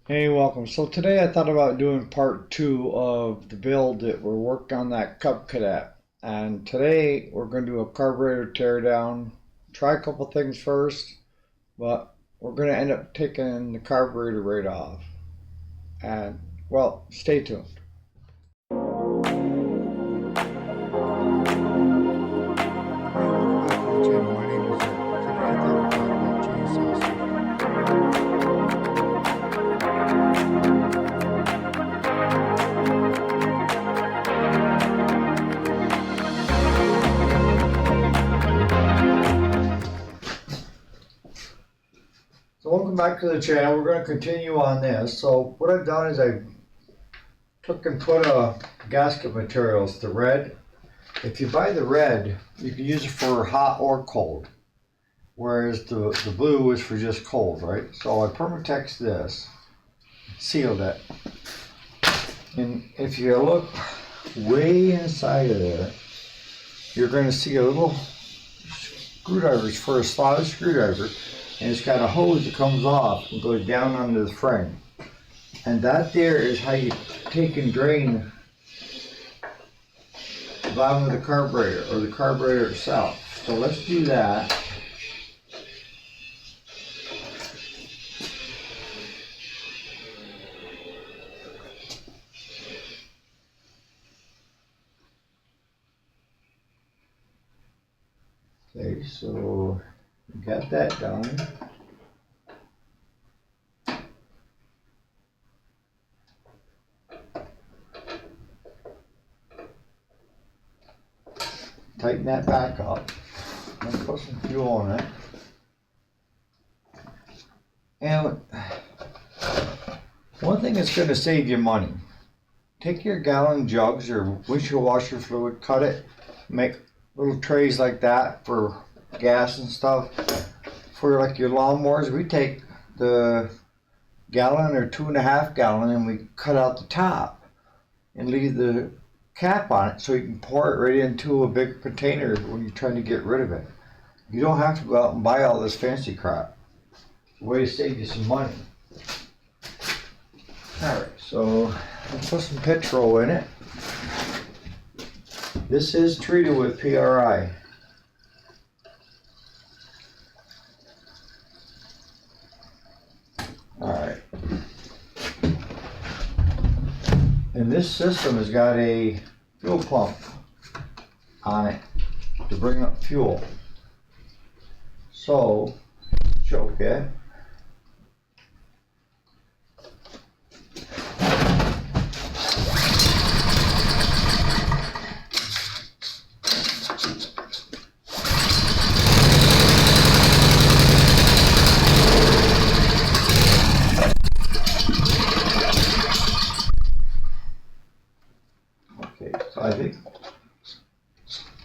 Hey, welcome. So today I thought about doing part two of the build that we're working on that Cub Cadet. And today we're going to do a carburetor teardown. Try a couple things first, but we're going to end up taking the carburetor right off. And well, stay tuned. So welcome back to the channel. We're going to continue on this. So what I've done is I took and put gasket materials, the red. If you buy the red, you can use it for hot or cold. Whereas the blue is for just cold, right? So I permatex this, sealed it. And if you look way inside of there, you're going to see a little screwdriver for a slot of screwdriver. And it's got a hose that comes off and goes down under the frame. And that there is how you take and drain the bottom of the carburetor, or the carburetor itself. So let's do that. Okay, so we got that done. Tighten that back up and put some fuel on it. And one thing that's going to save you money, take your gallon jugs or windshield washer fluid, cut it, make little trays like that for gas and stuff. For like your lawnmowers, we take the gallon or 2.5 gallon and we cut out the top and leave the cap on it so you can pour it right into a big container when you're trying to get rid of it. You don't have to go out and buy all this fancy crap. It's a way to save you some money. Alright, so I'll put some petrol in it. This is treated with PRI. Alright. And this system has got a fuel pump on it to bring up fuel. So, choke it.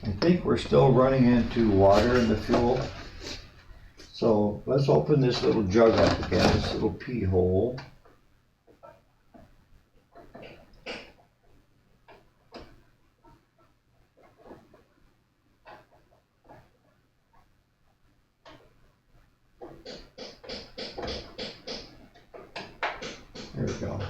I think we're still running into water in the fuel. So let's open this little jug up again, this little pee hole. There we go.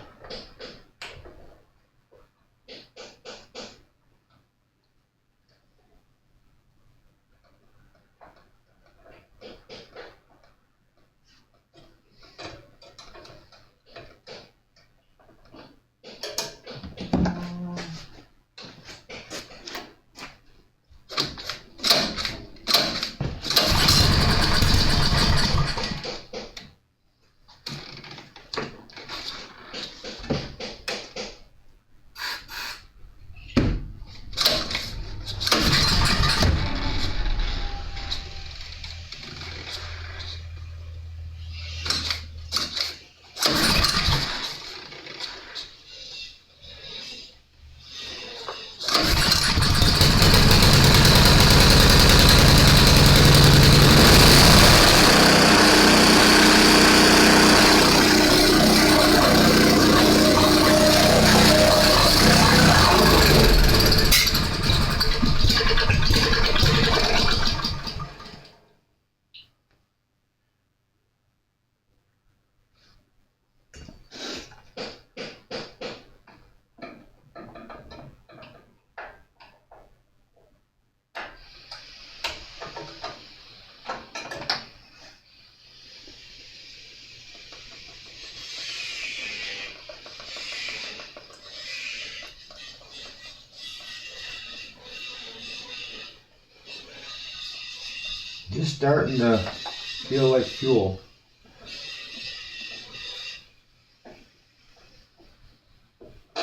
starting to feel like fuel. I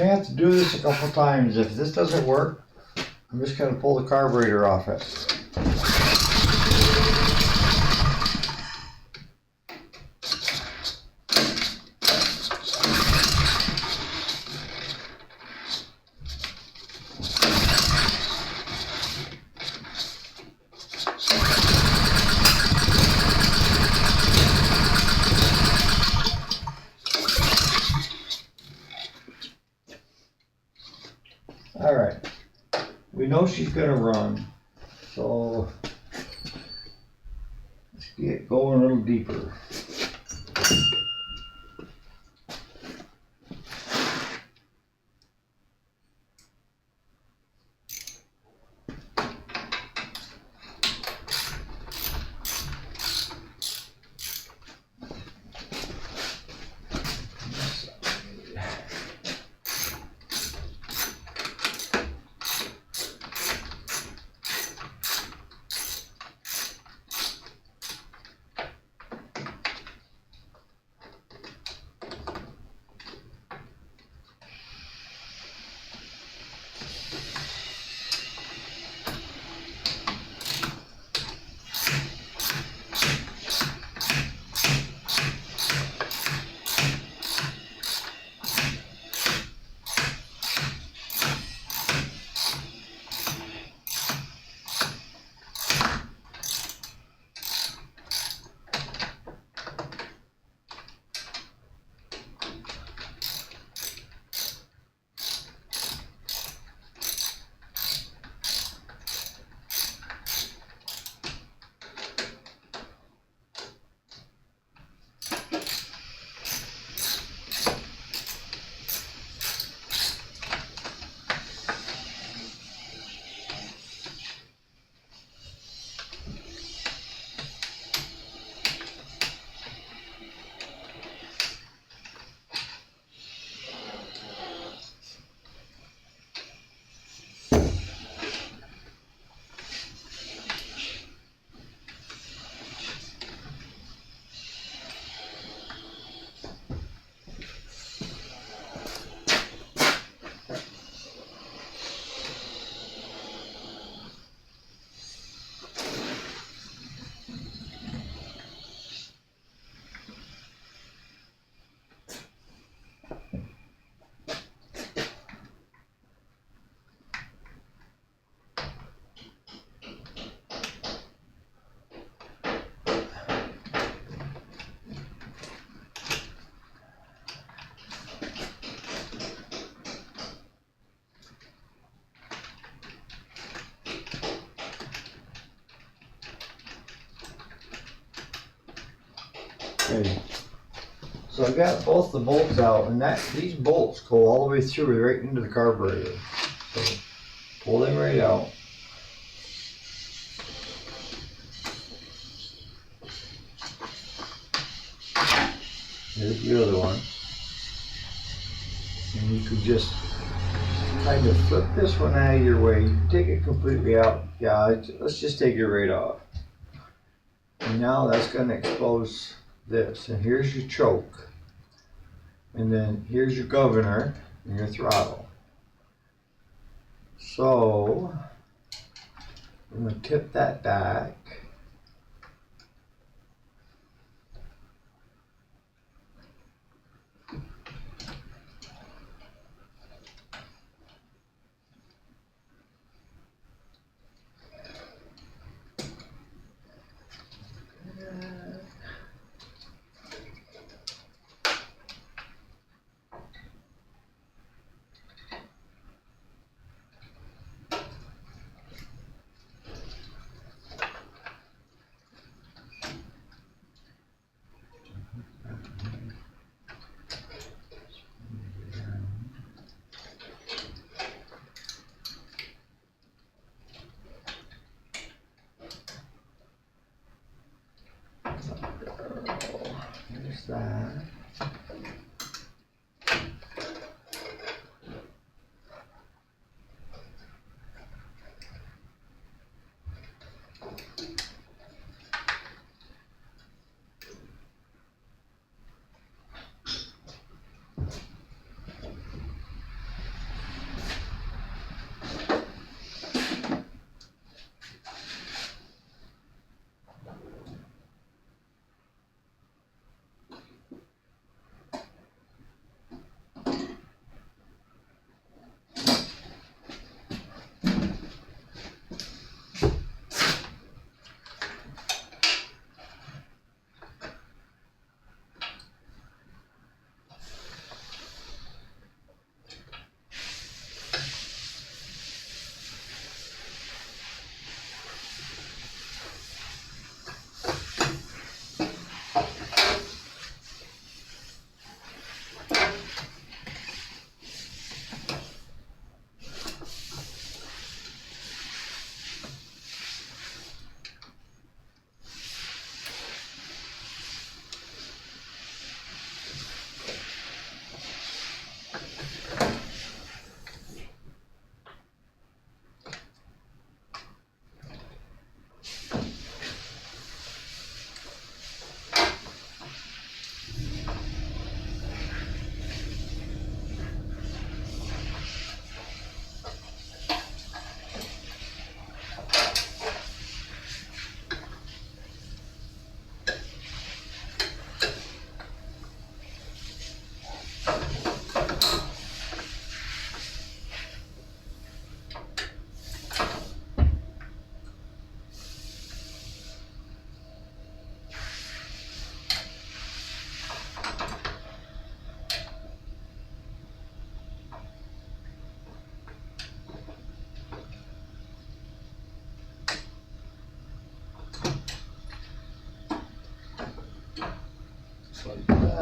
have to do this a couple times. If this doesn't work, I'm just going to pull the carburetor off it. All right, we know she's going to run, so let's get going a little deeper. Okay, so I got both the bolts out, and these bolts go all the way through right into the carburetor. So pull them right out. Here's the other one. And you could just kind of flip this one out of your way. You can take it completely out. Yeah, let's just take it right off. And now that's going to expose this. And here's your choke. And then here's your governor and your throttle. So I'm going to tip that back.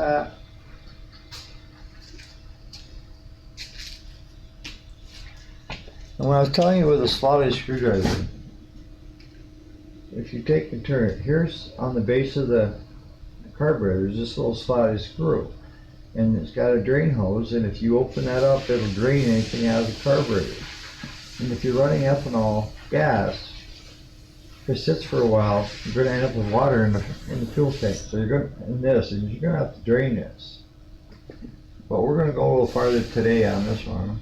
that. And when I was telling you with a slotted screwdriver, if you take and turn it, here's on the base of the carburetor, there's this little slotted screw. And it's got a drain hose, and if you open that up, it'll drain anything out of the carburetor. And if you're running ethanol gas, if it sits for a while, you're going to end up with water in the fuel tank. So you're going to, and you're going to have to drain this. But we're going to go a little farther today on this one.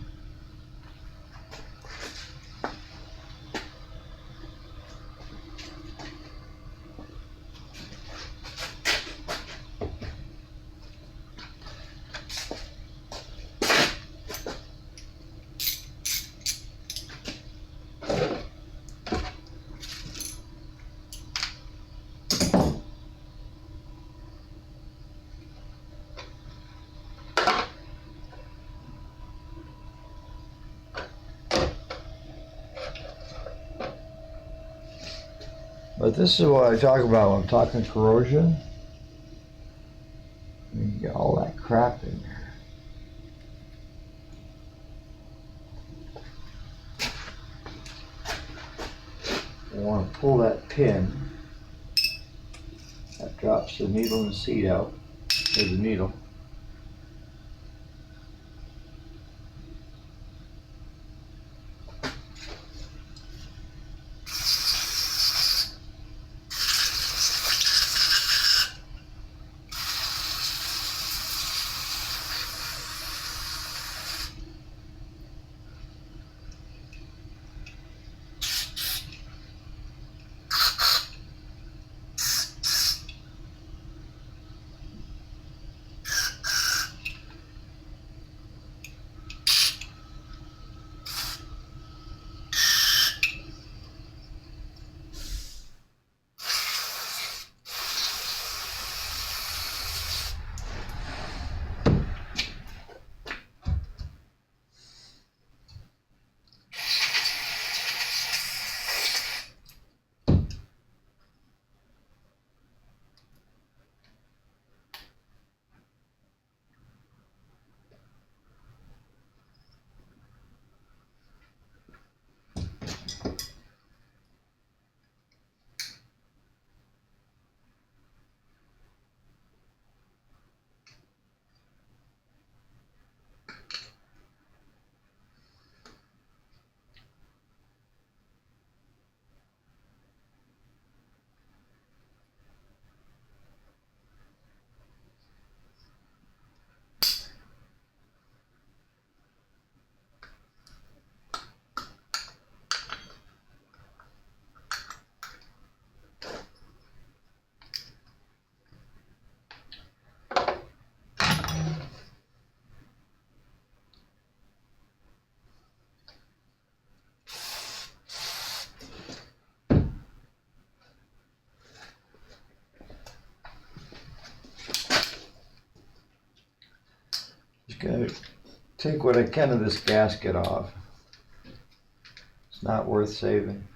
But this is what I talk about when I'm talking corrosion. You get all that crap in there. I want to pull that pin. That drops the needle and the seat out. There's the needle. Just gotta take what I can of this gasket off. It's not worth saving.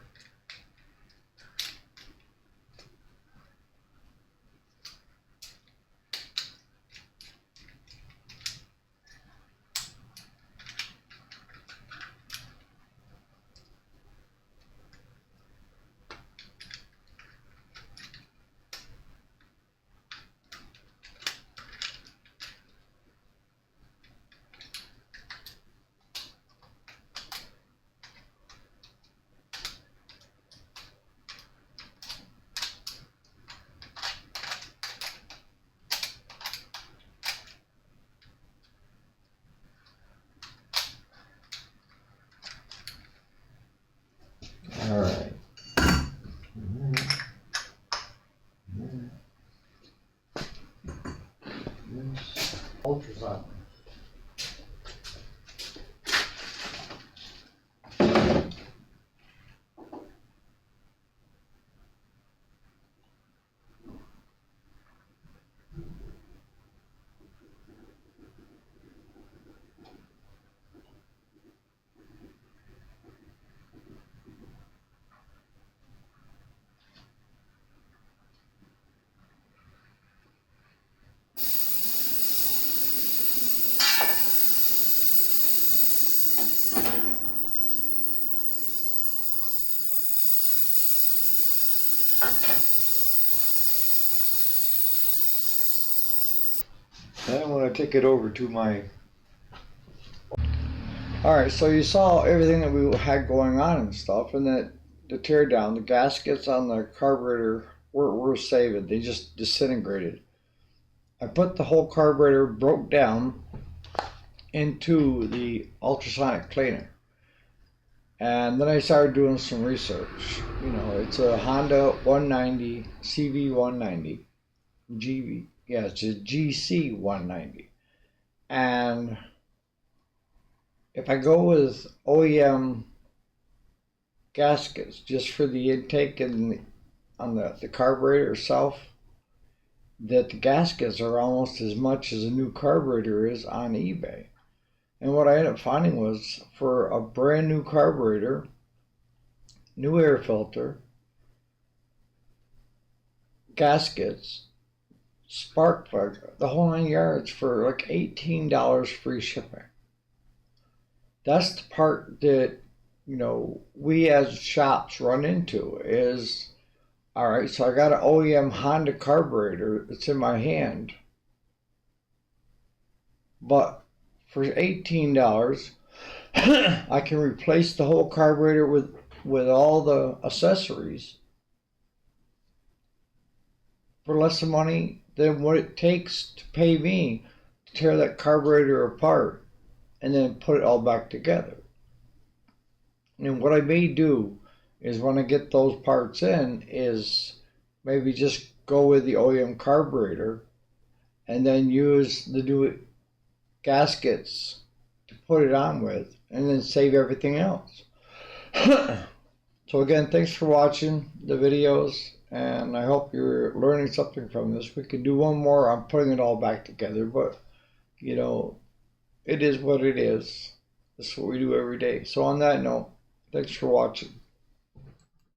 take it over to my... Alright, so you saw everything that we had going on and stuff, and that the tear down, the gaskets on the carburetor were saving. They just disintegrated. I put the whole carburetor, broke down into the ultrasonic cleaner. And then I started doing some research. You know, it's a Honda 190, CV 190, GV, yeah, it's a GC 190. And if I go with OEM gaskets just for the intake and on the carburetor itself, that the gaskets are almost as much as a new carburetor is on eBay. And what I ended up finding was, for a brand new carburetor, new air filter, gaskets, spark plug, the whole 9 yards, for like $18 free shipping. That's the part that, you know, we as shops run into is, all right, so I got an OEM Honda carburetor that's in my hand, but for $18, I can replace the whole carburetor with all the accessories for less money than what it takes to pay me to tear that carburetor apart and then put it all back together. And what I may do is, when I get those parts in, is maybe just go with the OEM carburetor and then use the new gaskets to put it on with, and then save everything else. So again, thanks for watching the videos, and I hope you're learning something from this. We could do one more on putting it all back together, but you know, it is what it is. That's what we do every day. So on that note, thanks for watching.